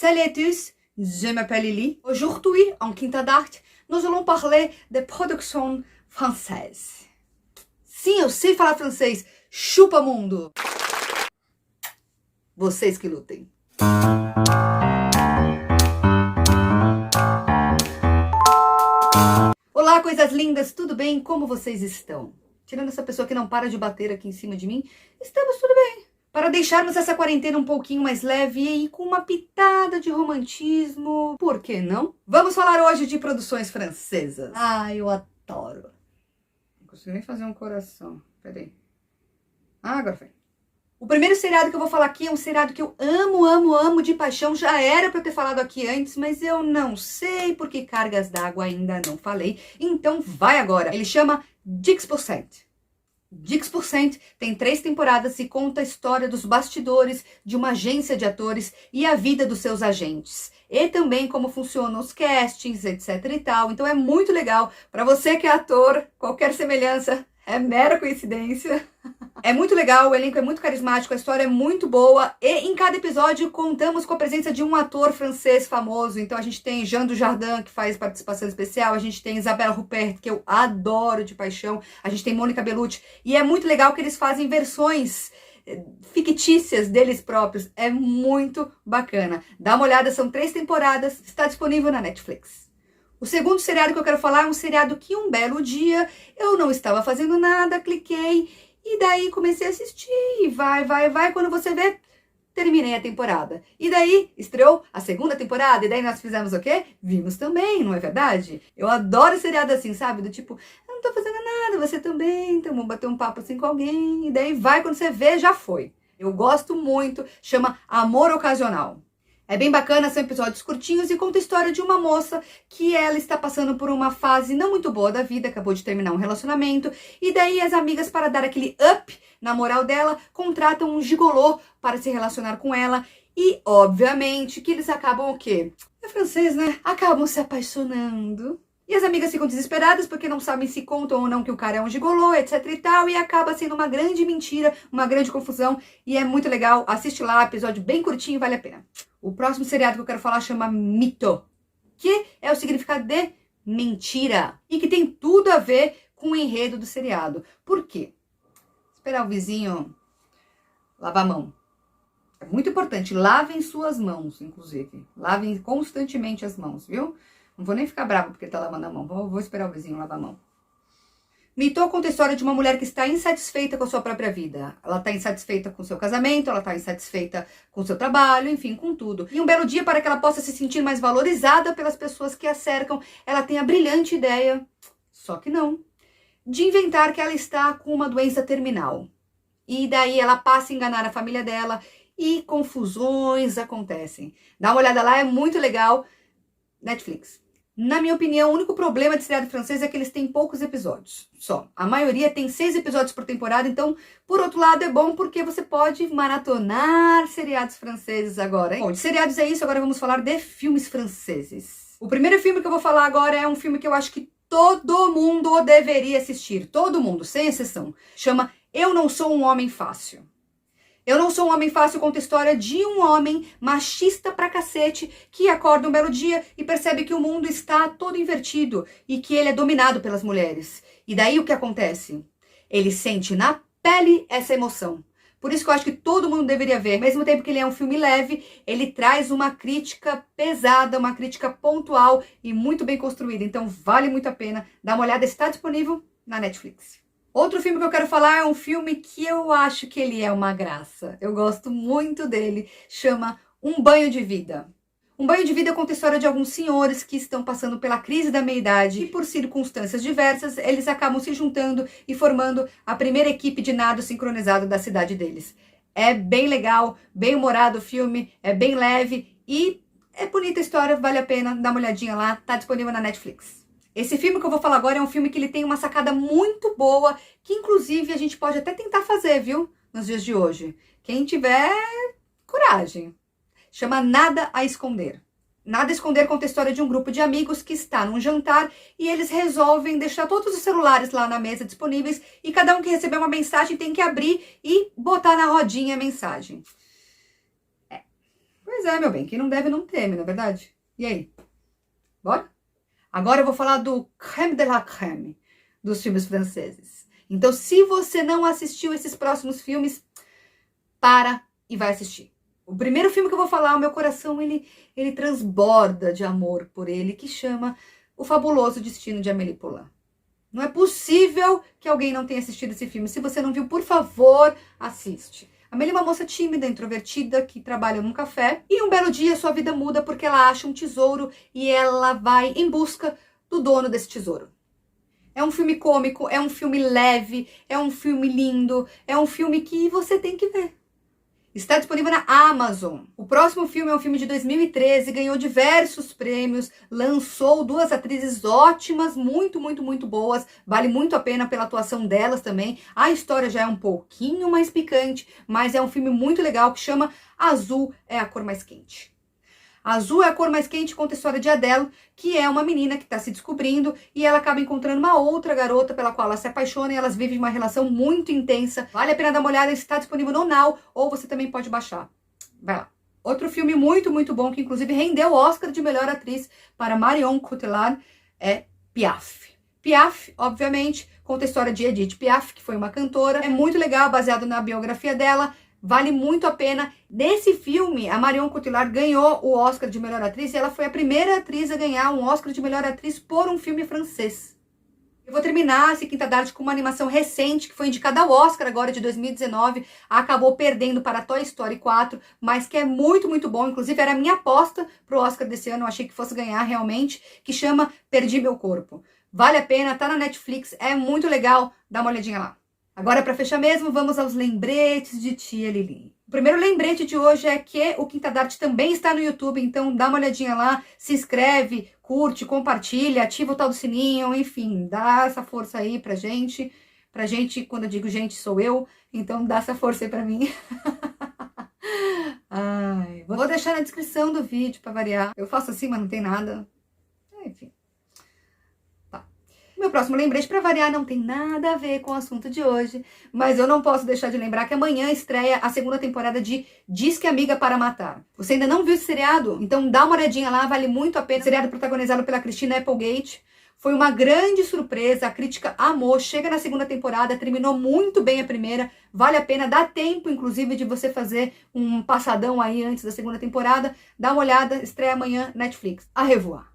Salut à tous, je m'appelle Lily. Aujourd'hui, en quinta d'arte, nous allons parler de production française. Sim, eu sei falar francês. Chupa mundo! Vocês que lutem. Olá, coisas lindas, tudo bem? Como vocês estão? Tirando essa pessoa que não para de bater aqui em cima de mim, estamos tudo bem. Para deixarmos essa quarentena um pouquinho mais leve e com uma pitada de romantismo, por que não? Vamos falar hoje de produções francesas. Ah, eu adoro. Não consigo nem fazer um coração. Peraí. Ah, agora foi. O primeiro seriado que eu vou falar aqui é um seriado que eu amo de paixão. Já era para eu ter falado aqui antes, mas eu não sei por que cargas d'água ainda não falei. Então vai agora. Ele chama Dix%. Dix% tem 3 temporadas e conta a história dos bastidores de uma agência de atores e a vida dos seus agentes. E também como funcionam os castings, etc e tal. Então é muito legal. Para você que é ator, qualquer semelhança é mera coincidência. É muito legal, o elenco é muito carismático, a história é muito boa. E em cada episódio contamos com a presença de um ator francês famoso. Então a gente tem Jean Dujardin, que faz participação especial. A gente tem Isabelle Huppert, que eu adoro de paixão. A gente tem Monica Bellucci. E é muito legal que eles fazem versões fictícias deles próprios. É muito bacana. Dá uma olhada, são 3 temporadas. Está disponível na Netflix. O segundo seriado que eu quero falar é um seriado que um belo dia eu não estava fazendo nada, cliquei e daí comecei a assistir. Vai. Quando você vê, terminei a temporada. E daí estreou a segunda temporada e daí nós fizemos o quê? Vimos também, não é verdade? Eu adoro seriado assim, sabe? Do tipo, eu não tô fazendo nada, você também, então vamos bater um papo assim com alguém. E daí vai, quando você vê, já foi. Eu gosto muito, chama Amor Ocasional. É bem bacana, são episódios curtinhos e conta a história de uma moça que ela está passando por uma fase não muito boa da vida, acabou de terminar um relacionamento, e daí as amigas, para dar aquele up na moral dela, contratam um gigolô para se relacionar com ela, e obviamente que eles acabam o quê? É francês, né? Acabam se apaixonando. E as amigas ficam desesperadas porque não sabem se contam ou não que o cara é um gigolô, etc e tal, e acaba sendo uma grande mentira, uma grande confusão, e é muito legal. Assiste lá, episódio bem curtinho, vale a pena. O próximo seriado que eu quero falar chama Mito, que é o significado de mentira, e que tem tudo a ver com o enredo do seriado. Por quê? Esperar o vizinho lavar a mão. É muito importante, lavem suas mãos, inclusive. Lavem constantemente as mãos, viu? Não vou nem ficar brava porque tá lavando a mão. Vou esperar o vizinho lavar a mão. Mito conta a história de uma mulher que está insatisfeita com a sua própria vida. Ela está insatisfeita com o seu casamento, ela está insatisfeita com o seu trabalho, enfim, com tudo. E um belo dia, para que ela possa se sentir mais valorizada pelas pessoas que a cercam, ela tem a brilhante ideia, só que não, de inventar que ela está com uma doença terminal. E daí ela passa a enganar a família dela e confusões acontecem. Dá uma olhada lá, é muito legal. Netflix. Na minha opinião, o único problema de seriado francês é que eles têm poucos episódios, só. A maioria tem 6 episódios por temporada, então, por outro lado, é bom porque você pode maratonar seriados franceses agora, hein? Bom, de seriados é isso, agora vamos falar de filmes franceses. O primeiro filme que eu vou falar agora é um filme que eu acho que todo mundo deveria assistir, todo mundo, sem exceção. Chama Eu Não Sou um Homem Fácil. Eu Não Sou um Homem Fácil conta a história de um homem machista pra cacete que acorda um belo dia e percebe que o mundo está todo invertido e que ele é dominado pelas mulheres. E daí o que acontece? Ele sente na pele essa emoção. Por isso que eu acho que todo mundo deveria ver. Ao mesmo tempo que ele é um filme leve, ele traz uma crítica pesada, uma crítica pontual e muito bem construída. Então vale muito a pena. Dá uma olhada, está disponível na Netflix. Outro filme que eu quero falar é um filme que eu acho que ele é uma graça. Eu gosto muito dele. Chama Um Banho de Vida. Um Banho de Vida conta a história de alguns senhores que estão passando pela crise da meia-idade e por circunstâncias diversas, eles acabam se juntando e formando a primeira equipe de nado sincronizado da cidade deles. É bem legal, bem humorado o filme, é bem leve e é bonita a história, vale a pena dar uma olhadinha lá, tá disponível na Netflix. Esse filme que eu vou falar agora é um filme que ele tem uma sacada muito boa, que inclusive a gente pode até tentar fazer, viu? Nos dias de hoje. Quem tiver coragem. Chama Nada a Esconder. Nada a Esconder conta a história de um grupo de amigos que está num jantar e eles resolvem deixar todos os celulares lá na mesa disponíveis e cada um que receber uma mensagem tem que abrir e botar na rodinha a mensagem. Pois é, meu bem, quem não deve não teme, não é verdade? E aí? Bora? Agora eu vou falar do crème de la crème dos filmes franceses. Então, se você não assistiu esses próximos filmes, para e vai assistir. O primeiro filme que eu vou falar, o meu coração, ele transborda de amor por ele, que chama O Fabuloso Destino de Amélie Poulain. Não é possível que alguém não tenha assistido esse filme. Se você não viu, por favor, assiste. Amélie é uma moça tímida, introvertida, que trabalha num café. E um belo dia sua vida muda porque ela acha um tesouro e ela vai em busca do dono desse tesouro. É um filme cômico, é um filme leve, é um filme lindo, é um filme que você tem que ver. Está disponível na Amazon. O próximo filme é um filme de 2013, ganhou diversos prêmios, lançou 2 atrizes ótimas, muito boas, vale muito a pena pela atuação delas também. A história já é um pouquinho mais picante, mas é um filme muito legal que chama Azul é a Cor Mais Quente. Azul é a Cor Mais Quente, conta a história de Adele, que é uma menina que está se descobrindo e ela acaba encontrando uma outra garota pela qual ela se apaixona e elas vivem uma relação muito intensa. Vale a pena dar uma olhada, está disponível no Now ou você também pode baixar. Vai lá. Outro filme muito bom, que inclusive rendeu o Oscar de melhor atriz para Marion Cotillard, é Piaf. Piaf, obviamente, conta a história de Edith Piaf, que foi uma cantora. É muito legal, baseado na biografia dela. Vale muito a pena. Nesse filme, a Marion Cotillard ganhou o Oscar de melhor atriz e ela foi a primeira atriz a ganhar um Oscar de melhor atriz por um filme francês. Eu vou terminar esse Quinta Tarde com uma animação recente que foi indicada ao Oscar agora de 2019. Acabou perdendo para Toy Story 4, mas que é muito bom. Inclusive era a minha aposta pro Oscar desse ano, eu achei que fosse ganhar realmente, que chama Perdi Meu Corpo. Vale a pena, tá na Netflix, é muito legal, dá uma olhadinha lá. Agora, para fechar mesmo, vamos aos lembretes de tia Lili. O primeiro lembrete de hoje é que o Quinta Darte também está no YouTube, então dá uma olhadinha lá, se inscreve, curte, compartilha, ativa o tal do sininho, enfim, dá essa força aí pra gente. Pra gente, quando eu digo gente, sou eu, então dá essa força aí pra mim. Ai, vou deixar na descrição do vídeo pra variar. Eu faço assim, mas não tem nada. Enfim. Meu próximo lembrete, para variar, não tem nada a ver com o assunto de hoje, mas eu não posso deixar de lembrar que amanhã estreia a 2ª temporada de Diz que Amiga para Matar. Você ainda não viu esse seriado? Então dá uma olhadinha lá, vale muito a pena. Seriado protagonizado pela Christina Applegate. Foi uma grande surpresa, a crítica amou, chega na 2ª temporada, terminou muito bem a primeira, vale a pena, dá tempo, inclusive, de você fazer um passadão aí antes da 2ª temporada. Dá uma olhada, estreia amanhã, Netflix. A revoar.